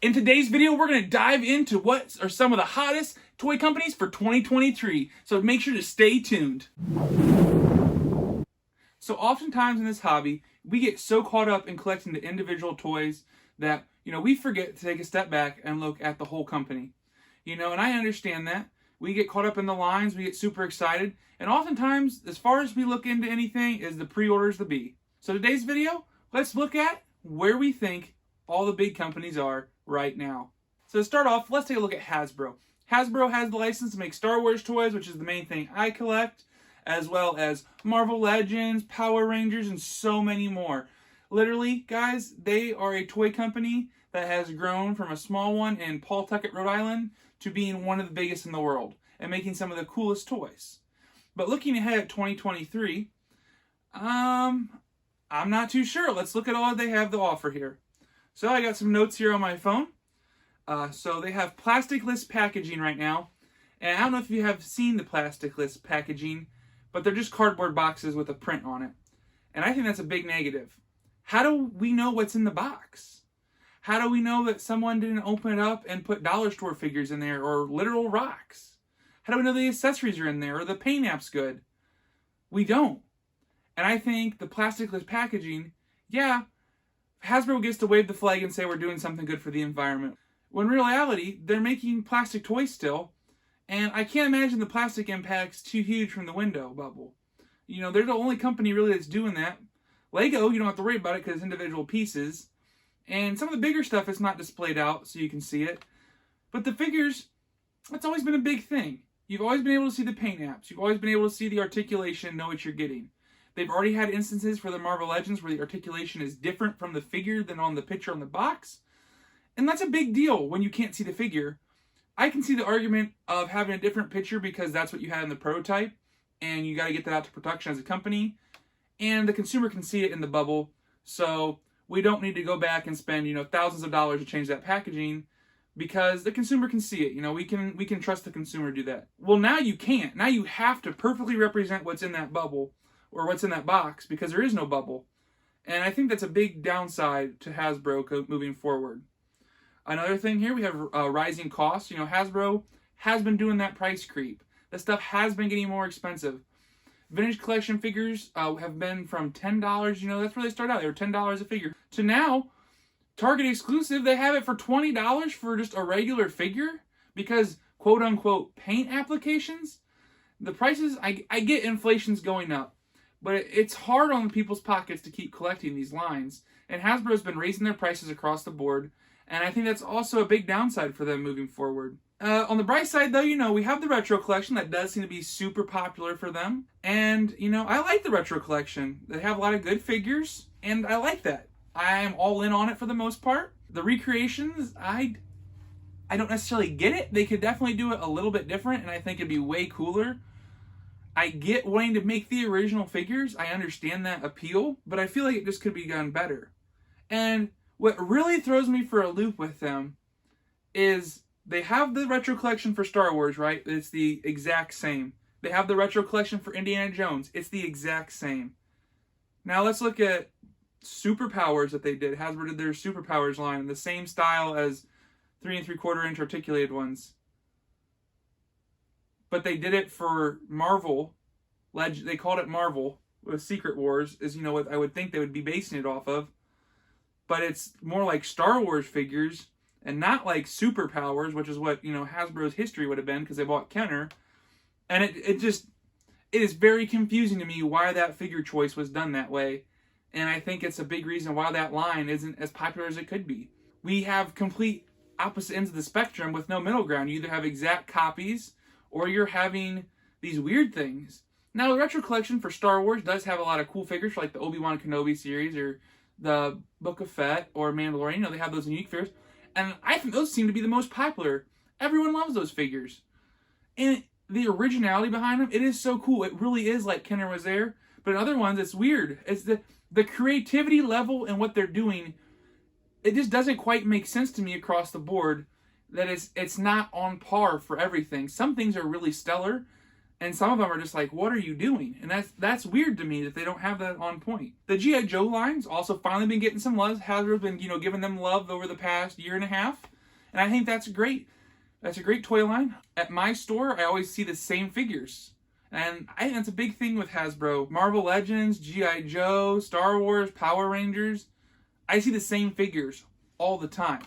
In today's video, we're going to dive into what are some of the hottest toy companies for 2023, so make sure to stay tuned. So oftentimes in this hobby, we get so caught up in collecting the individual toys that, we forget to take a step back and look at the whole company. And I understand that. We get caught up in the lines, we get super excited, and oftentimes, as far as we look into anything, is the pre-orders the be. So today's video, let's look at where we think all the big companies are right now. So to start off, let's take a look at Hasbro. Hasbro has the license to make Star Wars toys, which is the main thing I collect, as well as Marvel Legends, Power Rangers, and so many more. Literally, guys, they are a toy company that has grown from a small one in Pawtucket, Rhode Island, to being one of the biggest in the world and making some of the coolest toys. But looking ahead at 2023, I'm not too sure. Let's look at all they have to offer here. So I got some notes here on my phone. So they have plastic-less packaging right now. And I don't know if you have seen the plastic-less packaging, but they're just cardboard boxes with a print on it. And I think that's a big negative. How do we know what's in the box? How do we know that someone didn't open it up and put dollar store figures in there or literal rocks? How do we know the accessories are in there or the paint app's good? We don't. And I think the plastic-less packaging, yeah, Hasbro gets to wave the flag and say we're doing something good for the environment. When in reality, they're making plastic toys still, and I can't imagine the plastic impact's too huge from the window bubble. They're the only company really that's doing that. Lego, you don't have to worry about it because it's individual pieces. And some of the bigger stuff is not displayed out so you can see it. But the figures, that's always been a big thing. You've always been able to see the paint apps. You've always been able to see the articulation, know what you're getting. They've already had instances for the Marvel Legends where the articulation is different from the figure than on the picture on the box. And that's a big deal when you can't see the figure. I can see the argument of having a different picture because that's what you had in the prototype, and you got to get that out to production as a company, and the consumer can see it in the bubble, so we don't need to go back and spend, thousands of dollars to change that packaging because the consumer can see it. We can trust the consumer to do that. Well, now you can't. Now you have to perfectly represent what's in that bubble or what's in that box because there is no bubble. And I think that's a big downside to Hasbro moving forward. Another thing here, we have rising costs. Hasbro has been doing that price creep. The stuff has been getting more expensive. Vintage collection figures have been from $10, that's where they started out. They were $10 a figure. To now, Target exclusive, they have it for $20 for just a regular figure because, quote unquote, paint applications. The prices, I get inflation's going up, but it's hard on people's pockets to keep collecting these lines. And Hasbro's been raising their prices across the board, and I think that's also a big downside for them moving forward. On the bright side, though, we have the retro collection that does seem to be super popular for them. And, I like the retro collection. They have a lot of good figures, and I like that. I am all in on it for the most part. The recreations, I don't necessarily get it. They could definitely do it a little bit different, and I think it'd be way cooler. I get wanting to make the original figures. I understand that appeal, but I feel like it just could be done better. And what really throws me for a loop with them is they have the retro collection for Star Wars, right? It's the exact same. They have the retro collection for Indiana Jones. It's the exact same. Now let's look at superpowers that they did. Hasbro did their superpowers line in the same style as 3 3/4 inch articulated ones. But they did it for Marvel. They called it Marvel with Secret Wars, is what I would think they would be basing it off of. But it's more like Star Wars figures and not like superpowers, which is what, Hasbro's history would have been because they bought Kenner. And it is very confusing to me why that figure choice was done that way. And I think it's a big reason why that line isn't as popular as it could be. We have complete opposite ends of the spectrum with no middle ground. You either have exact copies or you're having these weird things. Now, the retro collection for Star Wars does have a lot of cool figures, like the Obi-Wan Kenobi series or the Book of Fett or Mandalorian. They have those unique figures. And I think those seem to be the most popular. Everyone loves those figures. And the originality behind them, it is so cool. It really is like Kenner was there. But in other ones, it's weird. It's the creativity level and what they're doing, it just doesn't quite make sense to me across the board that it's not on par for everything. Some things are really stellar, and some of them are just like, what are you doing? And that's weird to me that they don't have that on point. The G.I. Joe line's also finally been getting some love. Hasbro's been, giving them love over the past year and a half. And I think that's great. That's a great toy line. At my store, I always see the same figures. And I think that's a big thing with Hasbro. Marvel Legends, G.I. Joe, Star Wars, Power Rangers. I see the same figures all the time.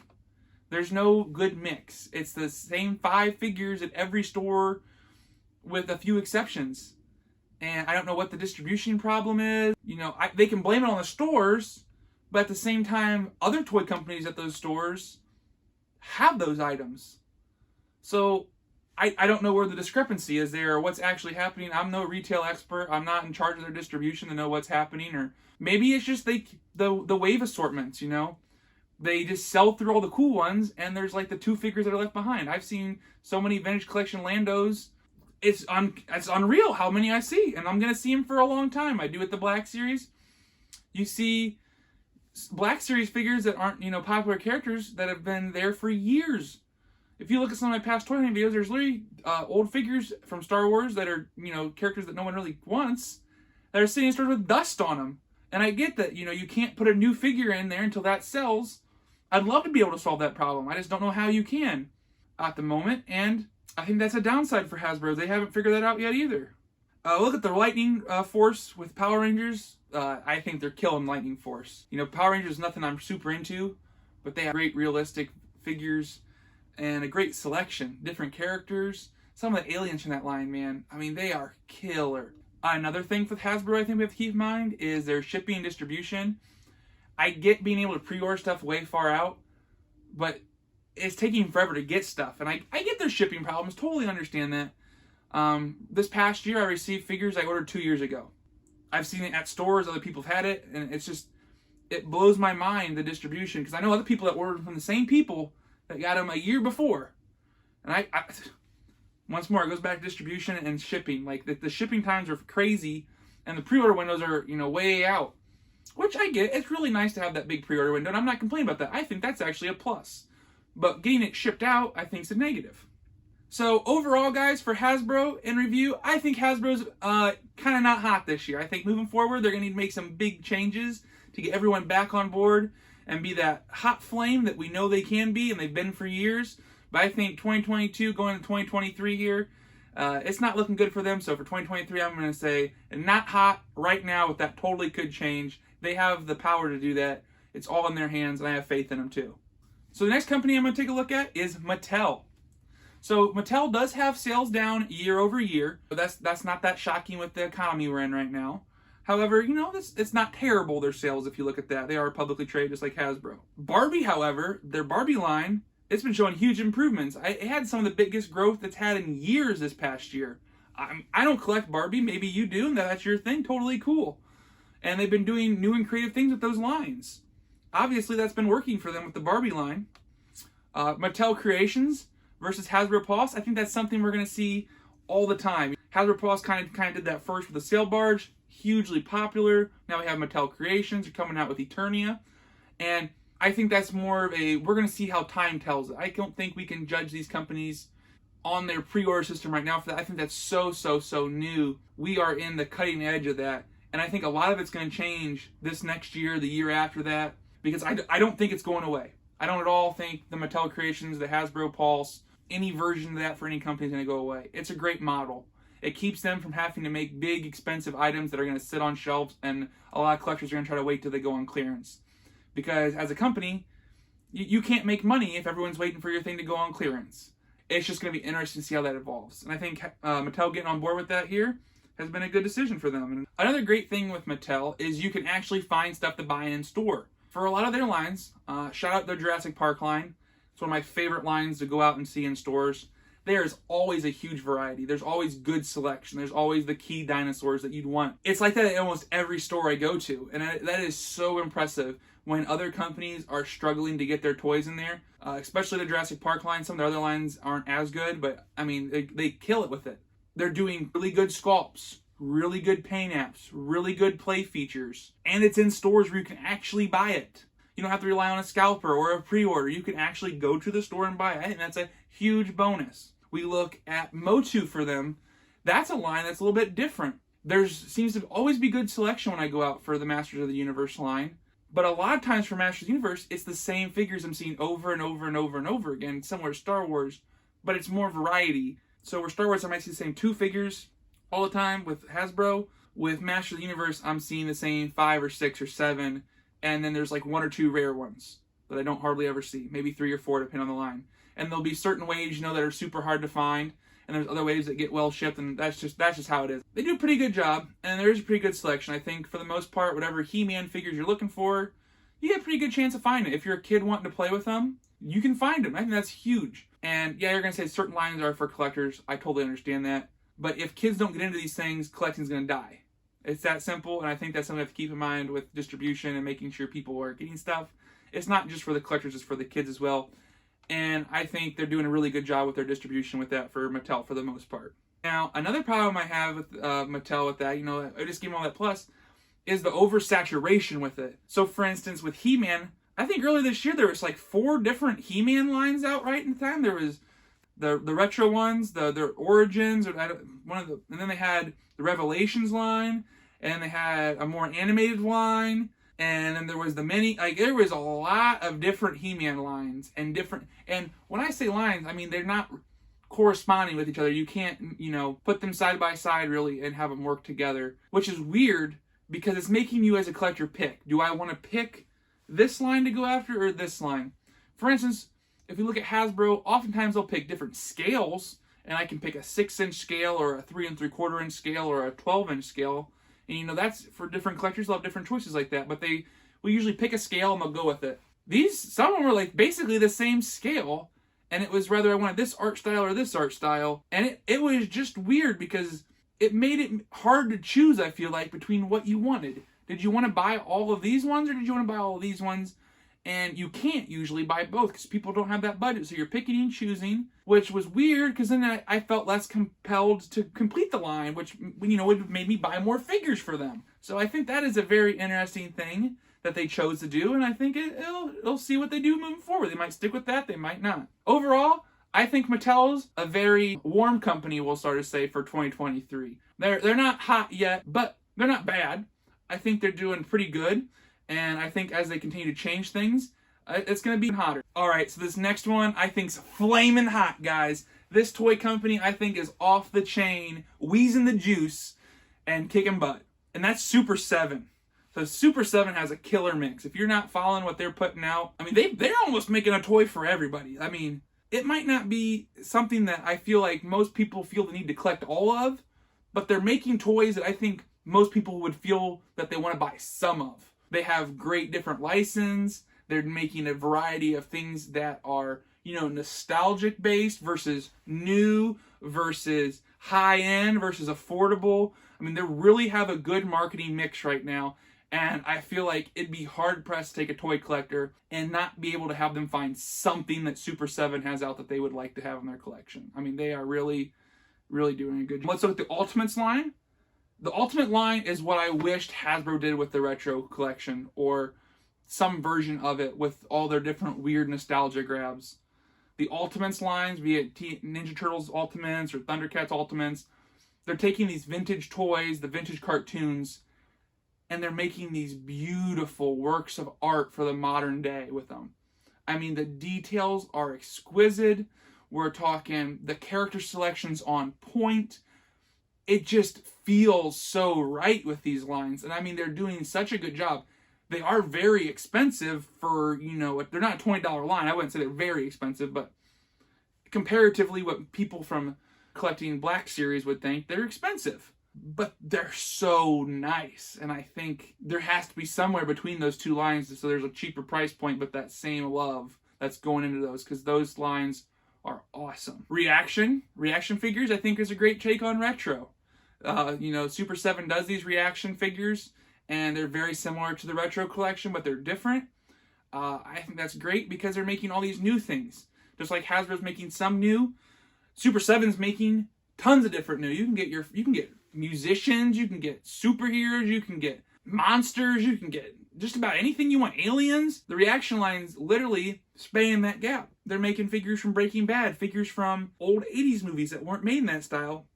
There's no good mix. It's the same 5 figures at every store with a few exceptions. And I don't know what the distribution problem is. You know, they can blame it on the stores, but at the same time, other toy companies at those stores have those items. So I don't know where the discrepancy is there or what's actually happening. I'm no retail expert. I'm not in charge of their distribution to know what's happening. Or maybe it's just the wave assortments, you know. They just sell through all the cool ones, and there's like the 2 figures that are left behind. I've seen so many vintage collection Landos. It's unreal how many I see, and I'm going to see them for a long time. I do with the Black Series. You see Black Series figures that aren't, you know, popular characters that have been there for years. If you look at some of my past toy hunting videos, there's literally old figures from Star Wars that are, you know, characters that no one really wants that are sitting in stores with dust on them. And I get that, you know, you can't put a new figure in there until that sells. I'd love to be able to solve that problem. I just don't know how you can at the moment. And I think that's a downside for Hasbro. They haven't figured that out yet either. Look at the Lightning Force with Power Rangers. I think they're killing Lightning Force. You know, Power Rangers is nothing I'm super into, but they have great realistic figures and a great selection. Different characters. Some of the aliens from that line, man, I mean, they are killer. Another thing with Hasbro I think we have to keep in mind is their shipping and distribution. I get being able to pre-order stuff way far out, but it's taking forever to get stuff. And I get their shipping problems, totally understand that. This past year I received figures I ordered 2 years ago. I've seen it at stores, other people have had it, and it blows my mind, the distribution, because I know other people that ordered from the same people that got them a year before. And I once more, it goes back to distribution and shipping. Like, the shipping times are crazy, and the pre-order windows are, you know, way out. Which I get. It's really nice to have that big pre-order window, and I'm not complaining about that. I think that's actually a plus. But getting it shipped out, I think, is a negative. So, overall, guys, for Hasbro, in review, I think Hasbro's kind of not hot this year. I think moving forward, they're going to need to make some big changes to get everyone back on board and be that hot flame that we know they can be, and they've been for years. But I think 2022 going to 2023 here, it's not looking good for them. So for 2023, I'm going to say not hot right now, but that totally could change. They have the power to do that. It's all in their hands, and I have faith in them too. So the next company I'm going to take a look at is Mattel. So Mattel does have sales down year over year. But that's not that shocking with the economy we're in right now. However, you know, it's not terrible, their sales, if you look at that. They are publicly traded just like Hasbro. Barbie, however, their Barbie line, it's been showing huge improvements. It had some of the biggest growth it's had in years this past year. I don't collect Barbie. Maybe you do, and that's your thing. Totally cool. And they've been doing new and creative things with those lines. Obviously, that's been working for them with the Barbie line. Mattel Creations versus Hasbro Pulse. I think that's something we're going to see all the time. Hasbro Pulse kind of did that first with the Sail Barge. Hugely popular. Now we have Mattel Creations. They're coming out with Eternia. And I think that's more of we're going to see how time tells it. I don't think we can judge these companies on their pre-order system right now for that. I think that's so new. We are in the cutting edge of that. And I think a lot of it's going to change this next year, the year after that, because I don't think it's going away. I don't at all think the Mattel Creations, the Hasbro Pulse, any version of that for any company is going to go away. It's a great model. It keeps them from having to make big, expensive items that are going to sit on shelves, and a lot of collectors are going to try to wait till they go on clearance. Because as a company, you can't make money if everyone's waiting for your thing to go on clearance. It's just going to be interesting to see how that evolves. And I think Mattel getting on board with that here has been a good decision for them. And another great thing with Mattel is you can actually find stuff to buy in store. For a lot of their lines, shout out their Jurassic Park line. It's one of my favorite lines to go out and see in stores. There's always a huge variety. There's always good selection. There's always the key dinosaurs that you'd want. It's like that at almost every store I go to. And that is so impressive when other companies are struggling to get their toys in there. Especially the Jurassic Park line. Some of the other lines aren't as good, but I mean, they kill it with it. They're doing really good sculpts, really good paint apps, really good play features. And it's in stores where you can actually buy it. You don't have to rely on a scalper or a pre-order. You can actually go to the store and buy it. I think that's a huge bonus. We look at Motu for them. That's a line that's a little bit different. There seems to always be good selection when I go out for the Masters of the Universe line. But a lot of times for Masters of the Universe, it's the same figures I'm seeing over and over and over and over again, similar to Star Wars, but it's more variety. So where Star Wars, I might see the same 2 figures all the time with Hasbro. With Masters of the Universe, I'm seeing the same 5 or 6 or 7, and then there's like 1 or 2 rare ones that I don't hardly ever see. Maybe 3 or 4 depending on the line. And there'll be certain waves, that are super hard to find, and there's other waves that get well shipped, and that's just how it is. They do a pretty good job, and there is a pretty good selection. I think for the most part, whatever He-Man figures you're looking for, you get a pretty good chance of finding it. If you're a kid wanting to play with them, you can find them. I think that's huge. And yeah, you're going to say certain lines are for collectors. I totally understand that. But if kids don't get into these things, collecting's going to die. It's that simple, and I think that's something you have to keep in mind with distribution and making sure people are getting stuff. It's not just for the collectors, it's for the kids as well. And I think they're doing a really good job with their distribution with that for Mattel for the most part. Now, another problem I have with Mattel with that, I just give them all that plus, is the oversaturation with it. So for instance, with He-Man, I think earlier this year there was like 4 different He-Man lines out right in time. There was the retro ones, their Origins, and then they had the Revelations line, and they had a more animated line, and then there was the mini. Like there was a lot of different He-Man lines and when I say lines, I mean they're not corresponding with each other. You can't, put them side by side really and have them work together, which is weird because it's making you as a collector pick. Do I want to pick this line to go after or this line? For instance, if you look at Hasbro, oftentimes they'll pick different scales, and I can pick a 6-inch scale or a 3 3/4 inch scale or a 12-inch scale. And that's for different collectors. They'll have different choices like that, but they will usually pick a scale and they'll go with it. Some of them were like basically the same scale, and it was whether I wanted this art style or this art style, and it was just weird because it made it hard to choose, I feel like, between what you wanted. Did you want to buy all of these ones, or did you want to buy all of these ones? And you can't usually buy both because people don't have that budget. So you're picking and choosing, which was weird because then I felt less compelled to complete the line, which, would have made me buy more figures for them. So I think that is a very interesting thing that they chose to do. And I think it'll see what they do moving forward. They might stick with that. They might not. Overall, I think Mattel's a very warm company, we'll start to say, for 2023. They're not hot yet, but they're not bad. I think they're doing pretty good. And I think as they continue to change things, it's going to be hotter. All right, so this next one I think's flaming hot, guys. This toy company I think is off the chain, wheezing the juice, and kicking butt. And that's Super 7. So Super 7 has a killer mix. If you're not following what they're putting out, I mean, they're almost making a toy for everybody. I mean, it might not be something that I feel like most people feel the need to collect all of, but they're making toys that I think most people would feel that they want to buy some of. They have great different license. They're making a variety of things that are, nostalgic based versus new versus high end versus affordable. I mean, they really have a good marketing mix right now. And I feel like it'd be hard pressed to take a toy collector and not be able to have them find something that Super 7 has out that they would like to have in their collection. I mean, they are really, really doing a good job. Let's look at the Ultimates line. The Ultimate line is what I wished Hasbro did with the retro collection, or some version of it with all their different weird nostalgia grabs. The Ultimates lines, be it Ninja Turtles Ultimates or Thundercats Ultimates, they're taking these vintage toys, the vintage cartoons, and they're making these beautiful works of art for the modern day with them. I mean, the details are exquisite. We're talking the character selection's on point. It just feels so right with these lines. And I mean, they're doing such a good job. They are very expensive for, they're not a $20 line. I wouldn't say they're very expensive, but comparatively what people from collecting Black Series would think, they're expensive. But they're so nice. And I think there has to be somewhere between those two lines so there's a cheaper price point, but that same love that's going into those, because those lines are awesome. Reaction figures, I think, is a great take on retro. Super 7 does these reaction figures, and they're very similar to the retro collection, but they're different. I think that's great because they're making all these new things. Just like Hasbro's making some new, Super 7's making tons of different new. You can get musicians, you can get superheroes, you can get monsters, you can get just about anything you want. Aliens. The reaction line's literally spanning that gap. They're making figures from Breaking Bad, figures from old 80s movies that weren't made in that style,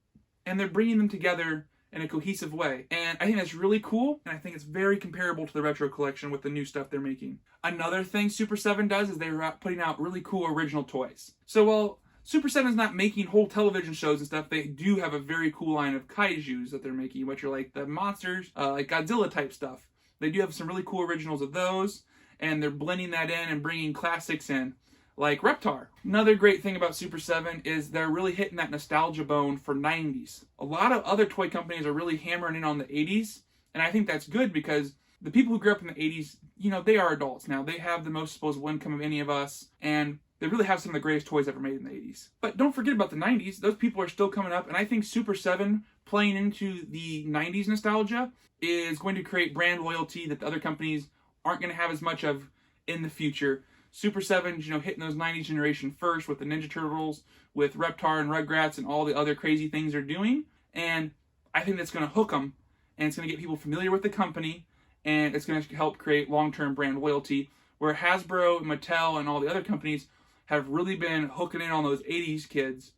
and they're bringing them together in a cohesive way. And I think that's really cool, and I think it's very comparable to the retro collection with the new stuff they're making. Another thing Super 7 does is they're putting out really cool original toys. So while Super 7's not making whole television shows and stuff, they do have a very cool line of kaijus that they're making, which are like the monsters, like Godzilla type stuff. They do have some really cool originals of those, and they're blending that in and bringing classics in, like Reptar. Another great thing about Super 7 is they're really hitting that nostalgia bone for 90s. A lot of other toy companies are really hammering in on the 80s, and I think that's good because the people who grew up in the 80s, you know, they are adults now. They have the most disposable income of any of us, and they really have some of the greatest toys ever made in the 80s. But don't forget about the 90s. Those people are still coming up, and I think Super 7 playing into the 90s nostalgia is going to create brand loyalty that the other companies aren't going to have as much of in the future. Super 7's, you know, hitting those 90s generation first with the Ninja Turtles, with Reptar and Rugrats and all the other crazy things they're doing. And I think that's going to hook them, and it's going to get people familiar with the company, and it's going to help create long-term brand loyalty, where Hasbro, Mattel, and all the other companies have really been hooking in on those 80s kids.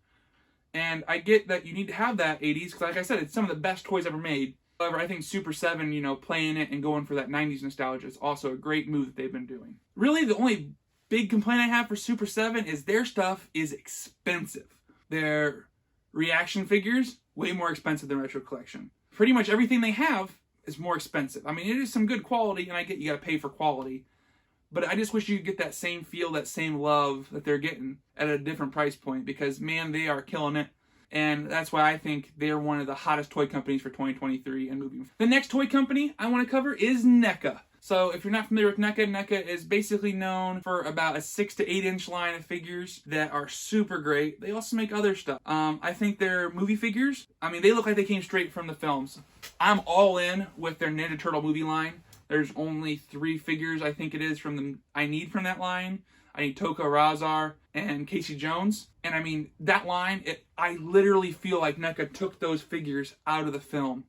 And I get that you need to have that 80s, because like I said, it's some of the best toys ever made. However, I think Super 7, you know, playing it and going for that 90s nostalgia is also a great move that they've been doing. Really, the only big complaint I have for Super 7 is their stuff is expensive. Their reaction figures, way more expensive than Retro Collection. Pretty much everything they have is more expensive. I mean, it is some good quality, and I get you gotta pay for quality. But I just wish you could get that same feel, that same love that they're getting at a different price point, because, man, they are killing it. And that's why I think they're one of the hottest toy companies for 2023 and moving. The next toy company I want to cover is NECA. So if you're not familiar with NECA, NECA is basically known for about a 6 to 8 inch line of figures that are super great. They also make other stuff. I think their movie figures, I mean, they look like they came straight from the films. I'm all in with their Ninja Turtle movie line. There's only 3 figures, I think it is, I need from that line. I need Toka Razar and Casey Jones. And I mean, that line, I literally feel like NECA took those figures out of the film.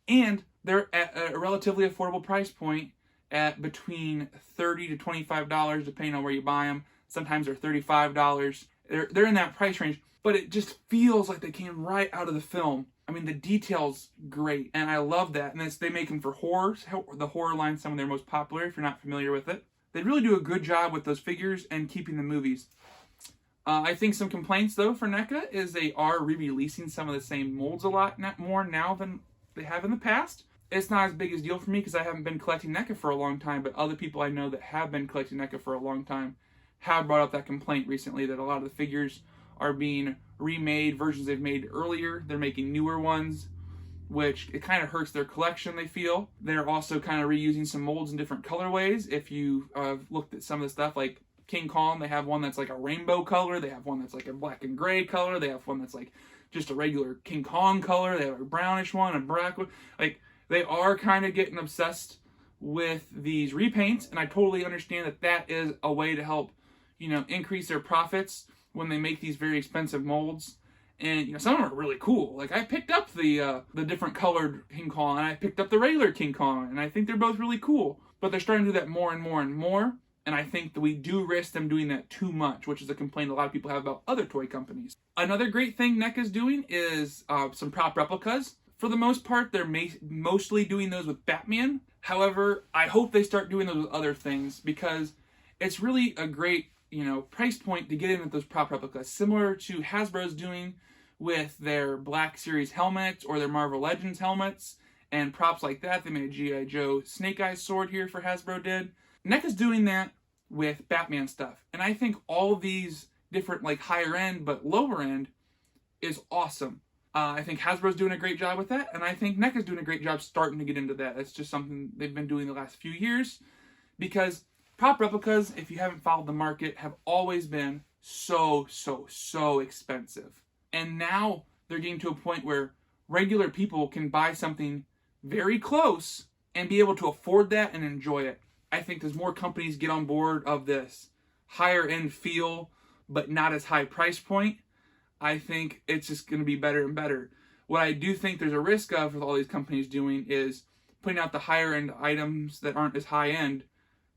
And they're at a relatively affordable price point at between $30 to $25, depending on where you buy them. Sometimes they're $35. They're in that price range, but it just feels like they came right out of the film. I mean, the detail's great, and I love that. And they make them for horror. The horror line's some of their most popular, if you're not familiar with it. They really do a good job with those figures and keeping the movies. I think some complaints, though, for NECA is they are re-releasing some of the same molds a lot more now than they have in the past. It's not as big a deal for me because I haven't been collecting NECA for a long time, but other people I know that have been collecting NECA for a long time have brought up that complaint recently that a lot of the figures are being remade, versions they've made earlier. They're making newer ones, which it kind of hurts their collection, they feel. They're also kind of reusing some molds in different colorways. If you looked at some of the stuff, like King Kong, they have one that's like a rainbow color. They have one that's like a black and gray color. They have one that's like just a regular King Kong color. They have a brownish one, a black one. Like, they are kind of getting obsessed with these repaints, and I totally understand that that is a way to help, you know, increase their profits when they make these very expensive molds. And, you know, some of them are really cool. Like, I picked up the different colored King Kong, and I picked up the regular King Kong, and I think they're both really cool. But they're starting to do that more and more and more, and I think that we do risk them doing that too much, which is a complaint a lot of people have about other toy companies. Another great thing NECA's doing is some prop replicas. For the most part, they're mostly doing those with Batman. However, I hope they start doing those with other things, because it's really a great, you know, price point to get in with those prop replicas, similar to Hasbro's doing with their Black Series helmets or their Marvel Legends helmets and props like that. They made a G.I. Joe Snake Eyes sword here for Hasbro did. NECA's doing that with Batman stuff. And I think all of these different, like, higher end but lower end is awesome. I think Hasbro's doing a great job with that, and I think NECA's doing a great job starting to get into that. It's just something they've been doing the last few years, because prop replicas, if you haven't followed the market, have always been so expensive. And now they're getting to a point where regular people can buy something very close and be able to afford that and enjoy it. I think as more companies get on board of this higher end feel, but not as high price point, I think it's just going to be better and better. What I do think there's a risk of with all these companies doing is putting out the higher end items that aren't as high end,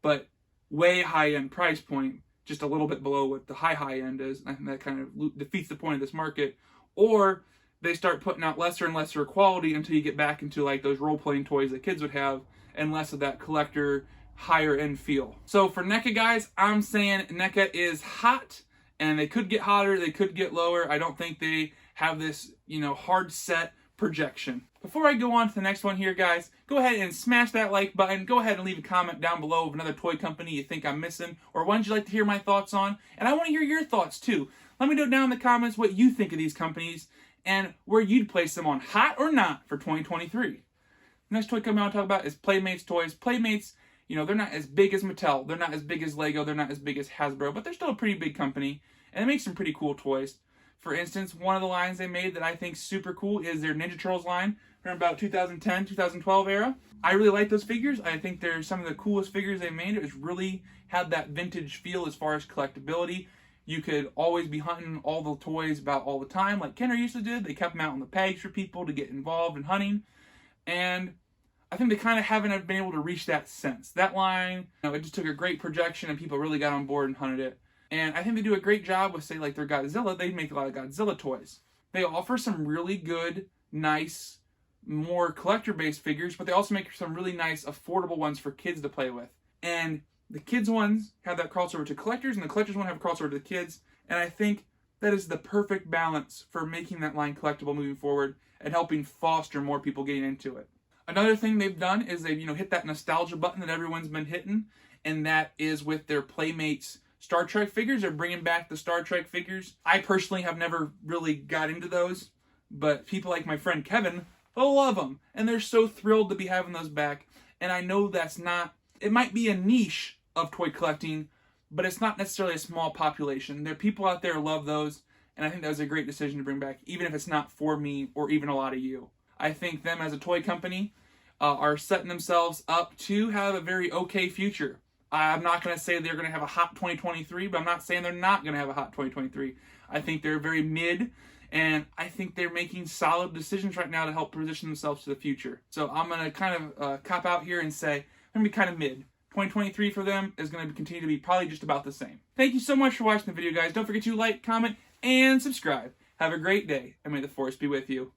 but way high end price point, just a little bit below what the high end is. I think that kind of defeats the point of this market. Or they start putting out lesser and lesser quality until you get back into like those role-playing toys that kids would have, and less of that collector higher end feel. So for NECA guys, I'm saying NECA is hot, and they could get hotter, they could get lower. I don't think they have this, hard set projection. Before I go on to the next one here, guys, go ahead and smash that like button. Go ahead and leave a comment down below of another toy company you think I'm missing, or one you'd like to hear my thoughts on. And I want to hear your thoughts too. Let me know down in the comments what you think of these companies and where you'd place them on hot or not for 2023. The next toy company I want to talk about is Playmates Toys. Playmates, they're not as big as Mattel, they're not as big as Lego, they're not as big as Hasbro, but they're still a pretty big company, and they make some pretty cool toys. For instance, one of the lines they made that I think is super cool is their Ninja Turtles line from about 2010, 2012 era. I really like those figures. I think they're some of the coolest figures they made. It was really had that vintage feel as far as collectability. You could always be hunting all the toys about all the time, like Kenner used to do. They kept them out on the pegs for people to get involved in hunting. And I think they kind of haven't been able to reach that since. That line, it just took a great projection and people really got on board and hunted it. And I think they do a great job with, say, like their Godzilla. They make a lot of Godzilla toys. They offer some really good, nice, more collector-based figures, but they also make some really nice, affordable ones for kids to play with. And the kids' ones have that crossover to collectors, and the collectors' one have a crossover to the kids. And I think that is the perfect balance for making that line collectible moving forward and helping foster more people getting into it. Another thing they've done is they've, hit that nostalgia button that everyone's been hitting, and that is with their Playmates Star Trek figures. They're bringing back the Star Trek figures. I personally have never really got into those, but people like my friend Kevin, they'll love them, and they're so thrilled to be having those back. And I know it might be a niche of toy collecting, but it's not necessarily a small population. There are people out there who love those, and I think that was a great decision to bring back, even if it's not for me or even a lot of you. I think them as a toy company are setting themselves up to have a very okay future. I'm not going to say they're going to have a hot 2023, but I'm not saying they're not going to have a hot 2023. I think they're very mid, and I think they're making solid decisions right now to help position themselves to the future. So I'm going to kind of cop out here and say I'm going to be kind of mid. 2023 for them is going to continue to be probably just about the same. Thank you so much for watching the video, guys. Don't forget to like, comment, and subscribe. Have a great day, and may the force be with you.